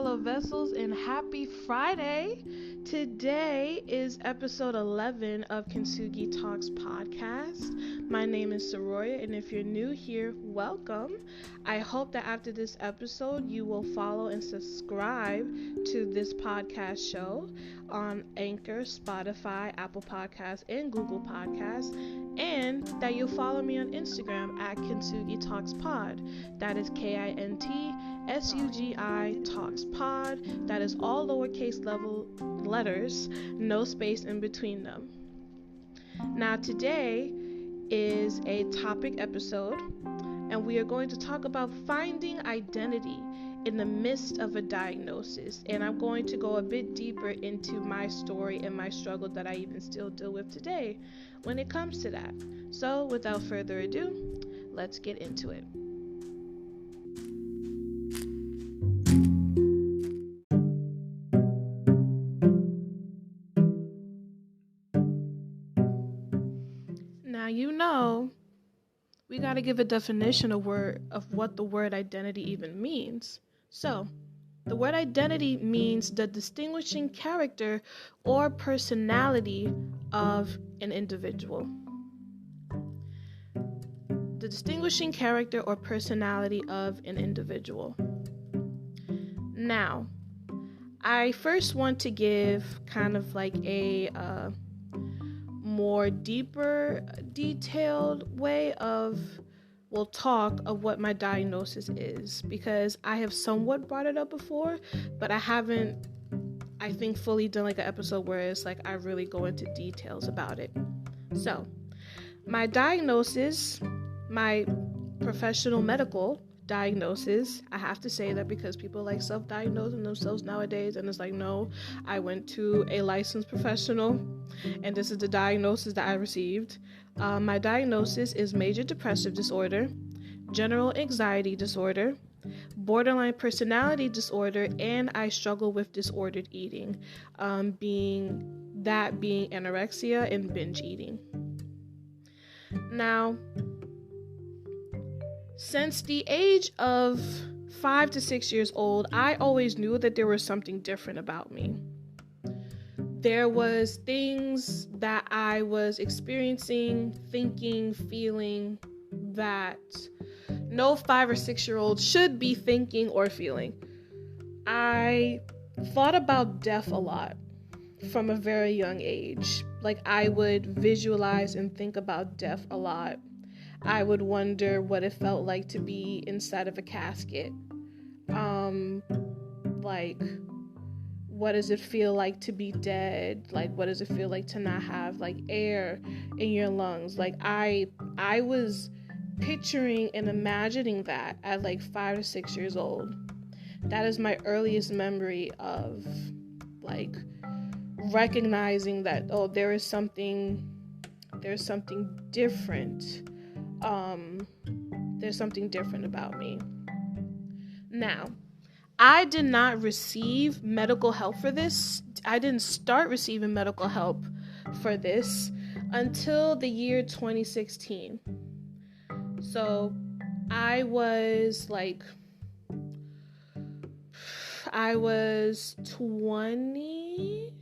fellow vessels, and happy Friday. Today is episode 11 of Kintsugi Talks podcast. My name is Soroya, and if you're new here, welcome. I hope that after this episode, you will follow and subscribe to this podcast show on Anchor, Spotify, Apple Podcasts, and Google Podcasts, and that you'll follow me on Instagram at Kintsugi Talks Pod. That is KINTSUGI Talks Pod. That is all lowercase letters, no space in between them. Now today is a topic episode, and we are going to talk about finding identity in the midst of a diagnosis. And I'm going to go a bit deeper into my story and my struggle that I even still deal with today when it comes to that. So without further ado, let's get into it. Now, we got to give a definition of what the word identity even means. So, the word identity means the distinguishing character or personality of an individual. The distinguishing character or personality of an individual. Now, I first want to give kind of like a more deeper, detailed way of talk of what my diagnosis is, because I have somewhat brought it up before, but I haven't, I think, fully done like an episode where it's like I really go into details about it. So, my diagnosis, my professional medical diagnosis, I have to say that because people like self-diagnosing themselves nowadays, and it's like, no, I went to a licensed professional and this is the diagnosis that I received. My diagnosis is major depressive disorder, general anxiety disorder, borderline personality disorder, and I struggle with disordered eating, being anorexia and binge eating. Now, since the age of 5 to 6 years old, I always knew that there was something different about me. There was things that I was experiencing, thinking, feeling that no 5 or 6 year old should be thinking or feeling. I thought about death a lot from a very young age. Like, I would visualize and think about death a lot. I would wonder what it felt like to be inside of a casket. Like, what does it feel like to be dead? Like, what does it feel like to not have like air in your lungs? Like, I was picturing and imagining that at like 5 to 6 years old. That is my earliest memory of like recognizing that, oh, there's something different. There's something different about me. Now, I did not receive medical help for this. I didn't start receiving medical help for this until the year 2016. So I was 20.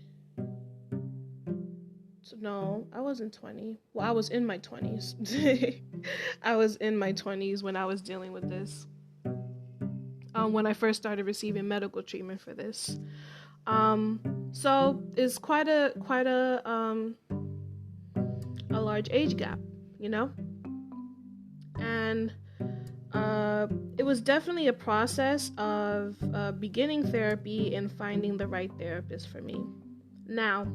No, I wasn't 20. Well, I was in my 20s. I was in my 20s when I was dealing with this. When I first started receiving medical treatment for this. So it's quite a large age gap, you know? And it was definitely a process of beginning therapy and finding the right therapist for me. Now,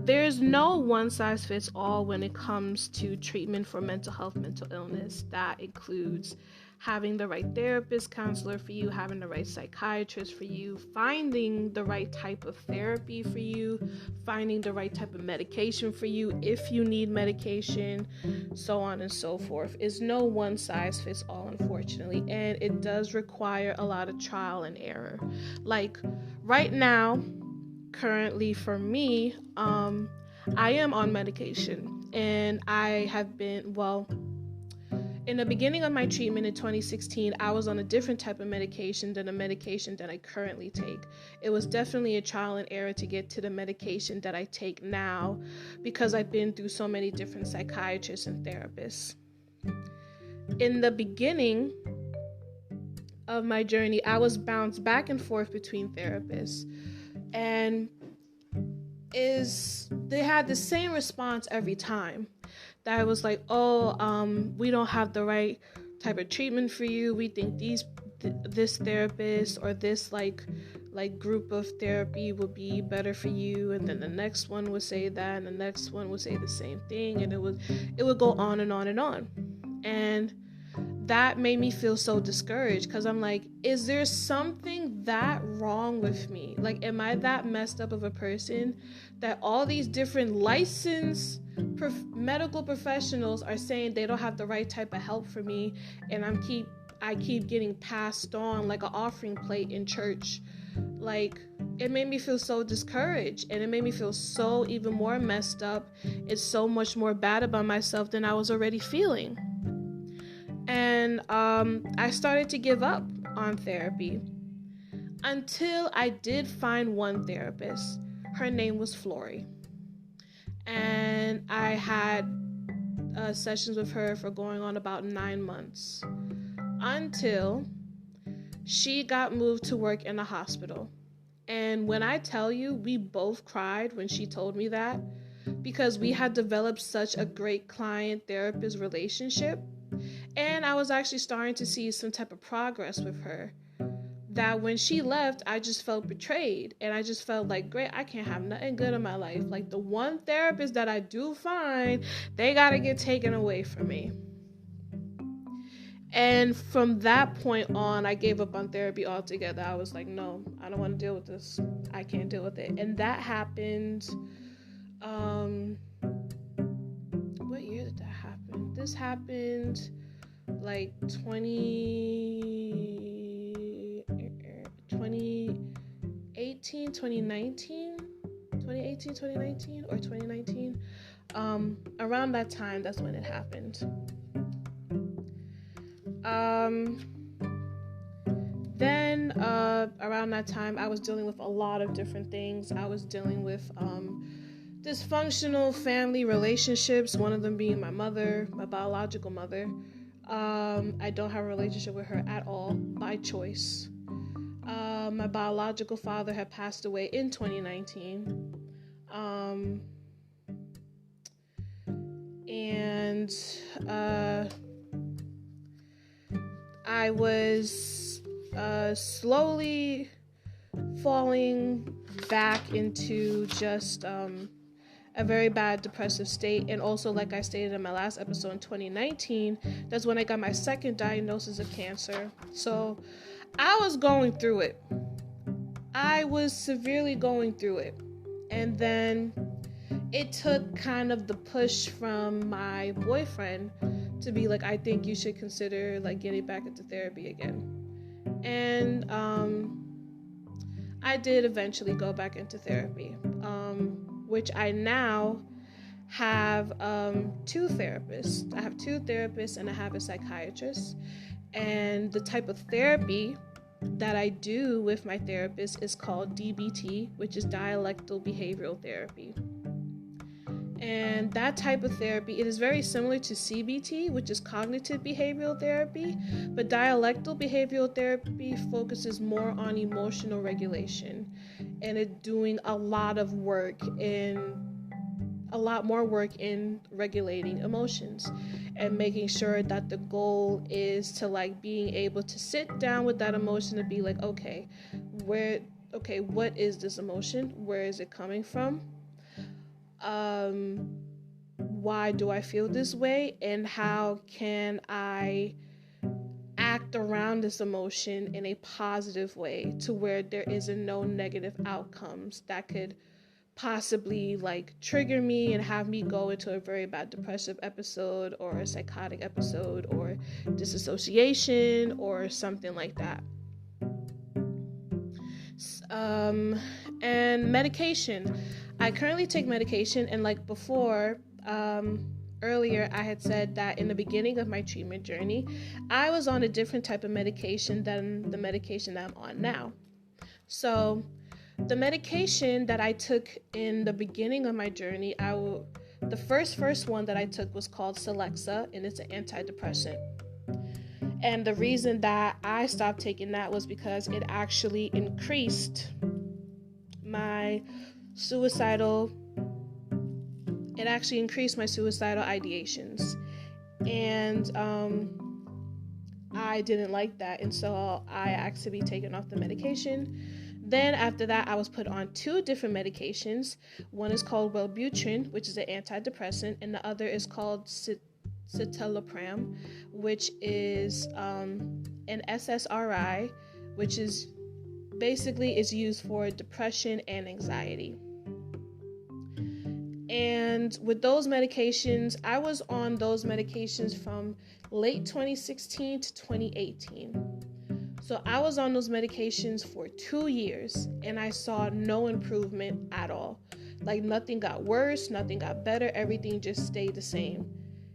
there's no one-size-fits-all when it comes to treatment for mental health, mental illness. That includes having the right therapist, counselor for you, having the right psychiatrist for you, finding the right type of therapy for you, finding the right type of medication for you if you need medication, so on and so forth. It's no one-size-fits-all, unfortunately, and it does require a lot of trial and error. Like, right now, currently for me, I am on medication, and I have been, In the beginning of my treatment in 2016, I was on a different type of medication than the medication that I currently take. It was definitely a trial and error to get to the medication that I take now because I've been through so many different psychiatrists and therapists. In the beginning of my journey, I was bounced back and forth between therapists, and they had the same response every time. That I was like, we don't have the right type of treatment for you. We think this therapist or this like group of therapy will be better for you. And then the next one would say that, and the next one would say the same thing, and it would go on and on and on. And that made me feel so discouraged because I'm like, is there something that wrong with me? Like, am I that messed up of a person that all these different licensed medical professionals are saying they don't have the right type of help for me, and I keep getting passed on like an offering plate in church? Like, it made me feel so discouraged, and it made me feel so even more messed up. It's so much more bad about myself than I was already feeling. And I started to give up on therapy until I did find one therapist. Her name was Flory. And I had sessions with her for going on about 9 months until she got moved to work in a hospital. And when I tell you, we both cried when she told me that, because we had developed such a great client-therapist relationship. And I was actually starting to see some type of progress with her, that when she left, I just felt betrayed. And I just felt like, great, I can't have nothing good in my life. Like, the one therapist that I do find, they gotta get taken away from me. And from that point on, I gave up on therapy altogether. I was like, no, I don't want to deal with this. I can't deal with it. And that happened, what year did that happen? This happened like 2018, 2019, or 2019. Around that time, that's when it happened. Then around that time, I was dealing with a lot of different things. I was dealing with dysfunctional family relationships, one of them being my mother, my biological mother. I don't have a relationship with her at all, by choice. My biological father had passed away in 2019. And I was slowly falling back into just a very bad depressive state. And also, like I stated in my last episode, in 2019, that's when I got my second diagnosis of cancer. So I was going through it. I was severely going through it. And then it took kind of the push from my boyfriend to be like, I think you should consider like getting back into therapy again. And I did eventually go back into therapy, which I now have 2 therapists. I have 2 therapists and I have a psychiatrist. And the type of therapy that I do with my therapist is called DBT, which is dialectal behavioral therapy. And that type of therapy, it is very similar to CBT, which is cognitive behavioral therapy, but dialectal behavioral therapy focuses more on emotional regulation, and it's doing a lot more work in regulating emotions and making sure that the goal is to like being able to sit down with that emotion and be like, okay, what is this emotion? Where is it coming from? Why do I feel this way, and how can I act around this emotion in a positive way to where there isn't no negative outcomes that could possibly like trigger me and have me go into a very bad depressive episode or a psychotic episode or disassociation or something like that. And medication. I currently take medication, and like before, earlier I had said that in the beginning of my treatment journey, I was on a different type of medication than the medication that I'm on now. So the medication that I took in the beginning of my journey, the first one that I took was called Celexa, and it's an antidepressant. And the reason that I stopped taking that was because it actually increased my suicidal ideations. And I didn't like that, and so I asked to be taken off the medication. Then after that, I was put on 2 different medications. One is called Wellbutrin, which is an antidepressant, and the other is called citalopram, which is an SSRI, which is basically is used for depression and anxiety. And with those medications, I was on those medications from late 2016 to 2018. So I was on those medications for 2 years, and I saw no improvement at all. Like, nothing got worse, nothing got better, everything just stayed the same.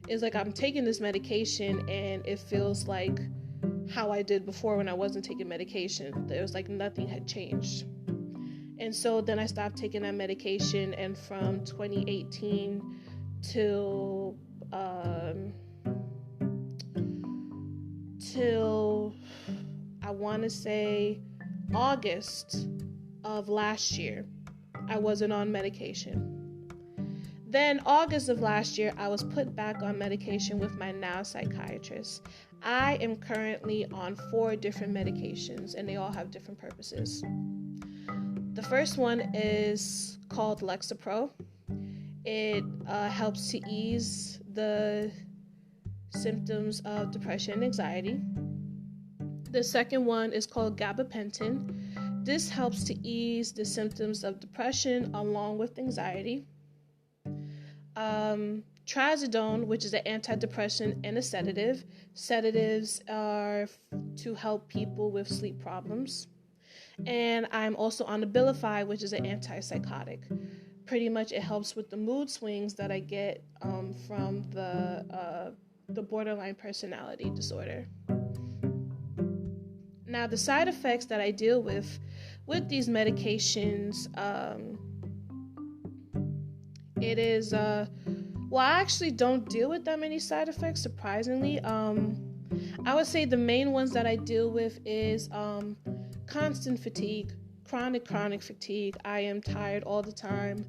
It's like I'm taking this medication and it feels like how I did before when I wasn't taking medication. There was like nothing had changed. And so then I stopped taking that medication, and from 2018 till I want to say August of last year, I wasn't on medication. Then August of last year, I was put back on medication with my now psychiatrist. I am currently on 4 different medications, and they all have different purposes. The first one is called Lexapro. It helps to ease the symptoms of depression and anxiety. The second one is called Gabapentin. This helps to ease the symptoms of depression along with anxiety. Trazodone, which is an antidepressant and a sedative. Sedatives are to help people with sleep problems. And I'm also on Abilify, which is an antipsychotic. Pretty much it helps with the mood swings that I get from the borderline personality disorder. Now, the side effects that I deal with these medications, it is, I actually don't deal with that many side effects, surprisingly. I would say the main ones that I deal with is constant fatigue, chronic fatigue. I am tired all the time.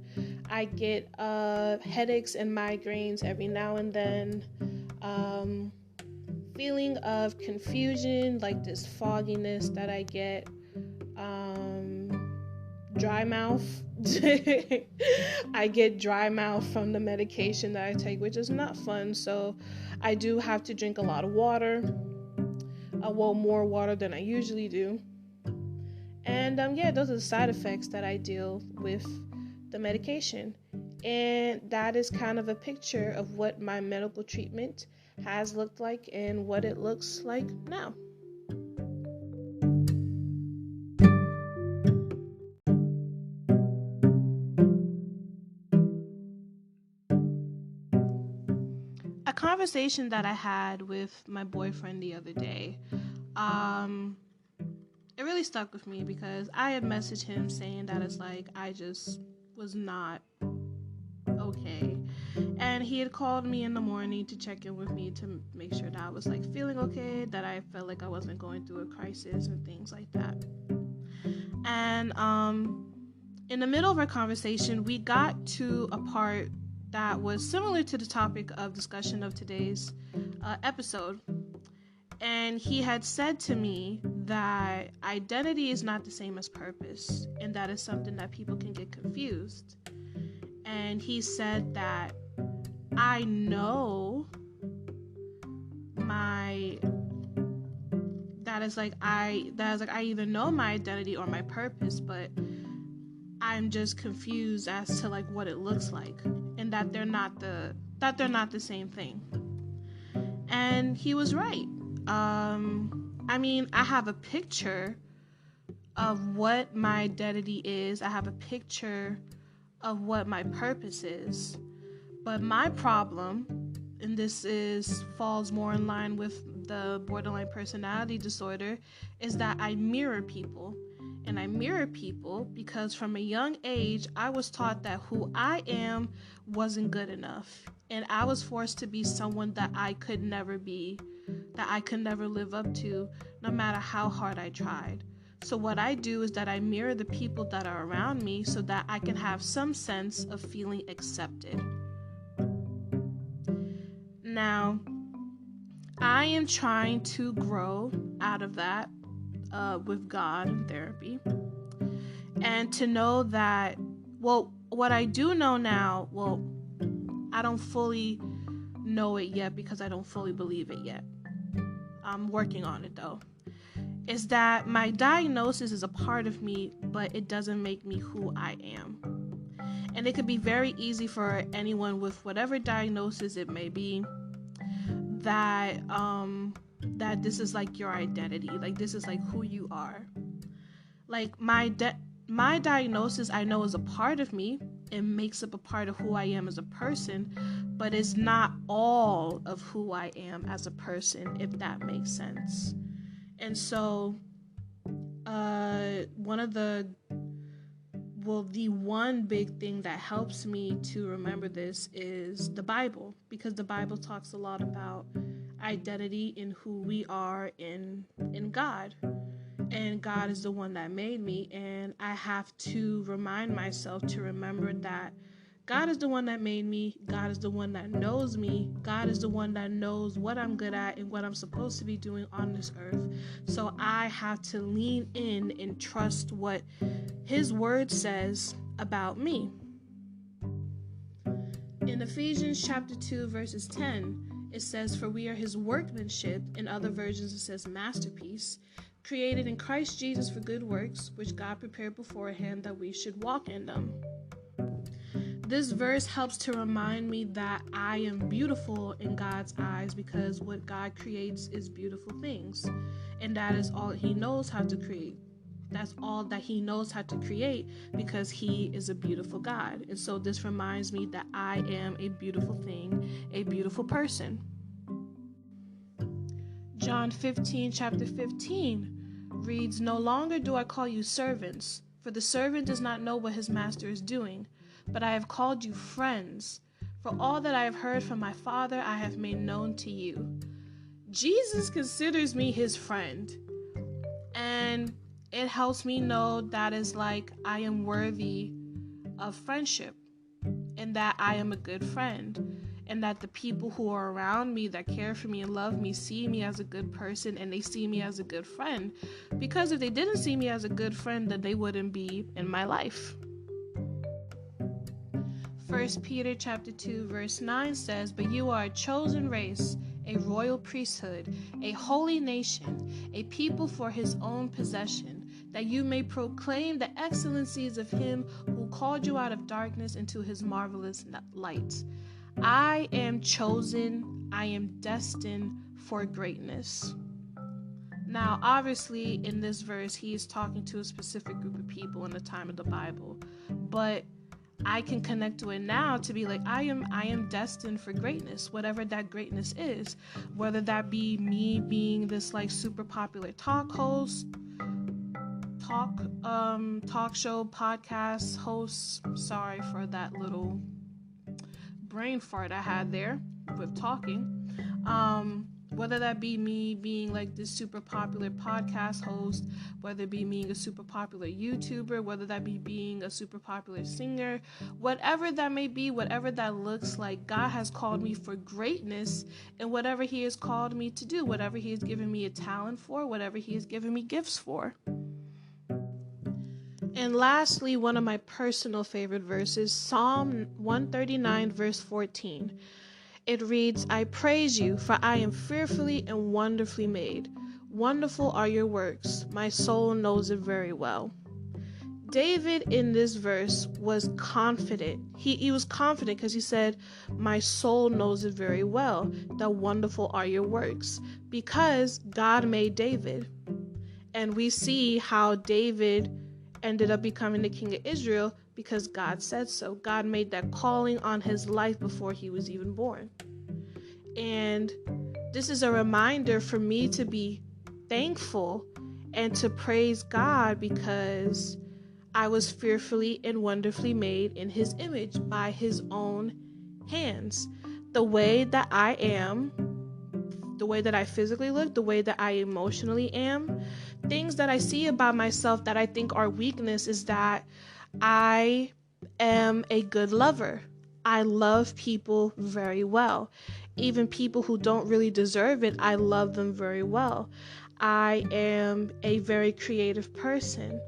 I get headaches and migraines every now and then. Feeling of confusion, like this fogginess that I get. Dry mouth. I get dry mouth from the medication that I take, which is not fun. So I do have to drink a lot of water. More water than I usually do. And those are the side effects that I deal with the medication. And that is kind of a picture of what my medical treatment has looked like and what it looks like now. A conversation that I had with my boyfriend the other day, it really stuck with me because I had messaged him saying that it's like I just was not okay. And he had called me in the morning to check in with me to make sure that I was like feeling okay, that I felt like I wasn't going through a crisis and things like that. And in the middle of our conversation, we got to a part that was similar to the topic of discussion of today's episode. And he had said to me that identity is not the same as purpose, and that is something that people can get confused. And he said that I know I either know my identity or my purpose, but I'm just confused as to like what it looks like, and that they're not the same thing. And he was right. I have a picture of what my identity is. I have a picture of what my purpose is. But my problem and this falls more in line with the borderline personality disorder, is that I mirror people. And I mirror people because from a young age, I was taught that who I am wasn't good enough. And I was forced to be someone that I could never be, that I could never live up to, no matter how hard I tried. So what I do is that I mirror the people that are around me so that I can have some sense of feeling accepted. Now, I am trying to grow out of that with God and therapy. And to know that, well, what I do know now, well, I don't fully know it yet because I don't fully believe it yet. I'm working on it though. Is that my diagnosis is a part of me, but it doesn't make me who I am. And it could be very easy for anyone with whatever diagnosis it may be that this is like your identity, like this is like who you are. Like my diagnosis, I know, is a part of me. It makes up a part of who I am as a person, but it's not all of who I am as a person, if that makes sense. And so the one big thing that helps me to remember this is the Bible, because the Bible talks a lot about identity in who we are in God. And God is the one that made me, and I have to remind myself to remember that God is the one that made me. God is the one that knows me. God is the one that knows what I'm good at and what I'm supposed to be doing on this earth. So I have to lean in and trust what His word says about me. In Ephesians chapter 2, verses 10, it says, "For we are His workmanship." In other versions, it says masterpiece, created in Christ Jesus for good works, which God prepared beforehand that we should walk in them. This verse helps to remind me that I am beautiful in God's eyes, because what God creates is beautiful things. And that is all He knows how to create. That's all that He knows how to create, because He is a beautiful God. And so this reminds me that I am a beautiful thing, a beautiful person. John 15, chapter 15 reads, "No longer do I call you servants, for the servant does not know what his master is doing, but I have called you friends. For all that I have heard from my Father I have made known to you." Jesus considers me His friend. And it helps me know that is like I am worthy of friendship, and that I am a good friend, and that the people who are around me that care for me and love me see me as a good person, and they see me as a good friend. Because if they didn't see me as a good friend, then they wouldn't be in my life. 1 Peter chapter 2, verse 9 says, "But you are a chosen race, a royal priesthood, a holy nation, a people for His own possession, that you may proclaim the excellencies of Him who called you out of darkness into His marvelous light." I am chosen. I am destined for greatness. Now, obviously, in this verse, He is talking to a specific group of people in the time of the Bible, but I can connect to it now to be like, I am destined for greatness, whatever that greatness is, whether that be me being this like super popular talk show, podcast host. Sorry for that little brain fart I had there with talking. Whether that be me being like this super popular podcast host, whether it be being a super popular YouTuber, whether that be being a super popular singer, whatever that may be, whatever that looks like, God has called me for greatness in whatever He has called me to do, whatever He has given me a talent for, whatever He has given me gifts for. And lastly, one of my personal favorite verses, Psalm 139, verse 14. It reads, "I praise you, for I am fearfully and wonderfully made. Wonderful are your works. My soul knows it very well." David in this verse was confident. He was confident because he said, "My soul knows it very well, that wonderful are your works," because God made David. And we see how David ended up becoming the king of Israel because God said so. God made that calling on his life before he was even born. And this is a reminder for me to be thankful and to praise God, because I was fearfully and wonderfully made in His image by His own hands. The way that I am, the way that I physically look, the way that I emotionally am, things that I see about myself that I think are weakness is that I am a good lover. I love people very well. Even people who don't really deserve it, I love them very well. I am a very creative person.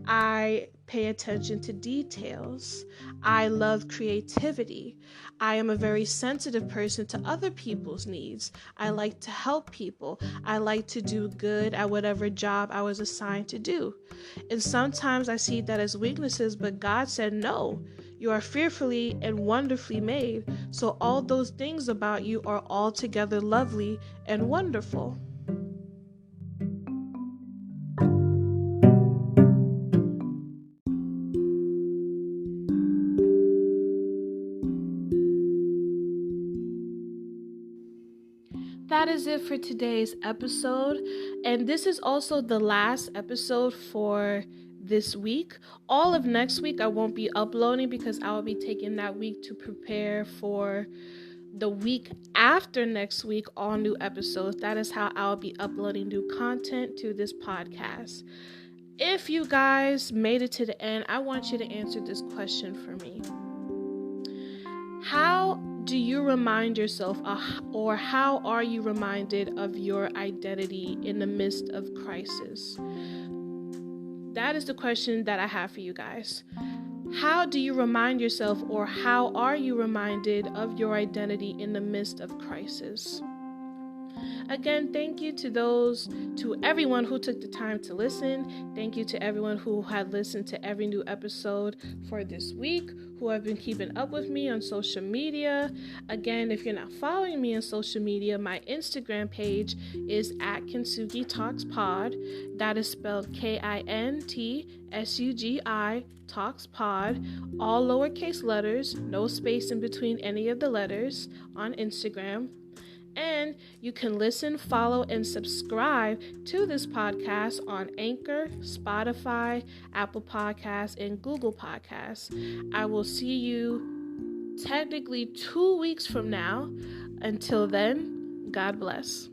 I pay attention to details. I love creativity. I am a very sensitive person to other people's needs. I like to help people. I like to do good at whatever job I was assigned to do. And sometimes I see that as weaknesses, but God said, no, you are fearfully and wonderfully made. So all those things about you are altogether lovely and wonderful. That is it for today's episode, and this is also the last episode for this week. All of next week I won't be uploading because I will be taking that week to prepare for the week after next week, all new episodes. That is how I'll be uploading new content to this podcast. If you guys made it to the end, I want you to answer this question for me. How do you remind yourself, or how are you reminded of your identity in the midst of crisis? That is the question that I have for you guys. How do you remind yourself, or how are you reminded of your identity in the midst of crisis? Again, thank you to everyone who took the time to listen. Thank you to everyone who had listened to every new episode for this week, who have been keeping up with me on social media. Again, if you're not following me on social media, my Instagram page is at Kintsugi Talks Pod. That is spelled KINTSUGI Talks Pod, all lowercase letters, no space in between any of the letters, on Instagram. And you can listen, follow, and subscribe to this podcast on Anchor, Spotify, Apple Podcasts, and Google Podcasts. I will see you technically 2 weeks from now. Until then, God bless.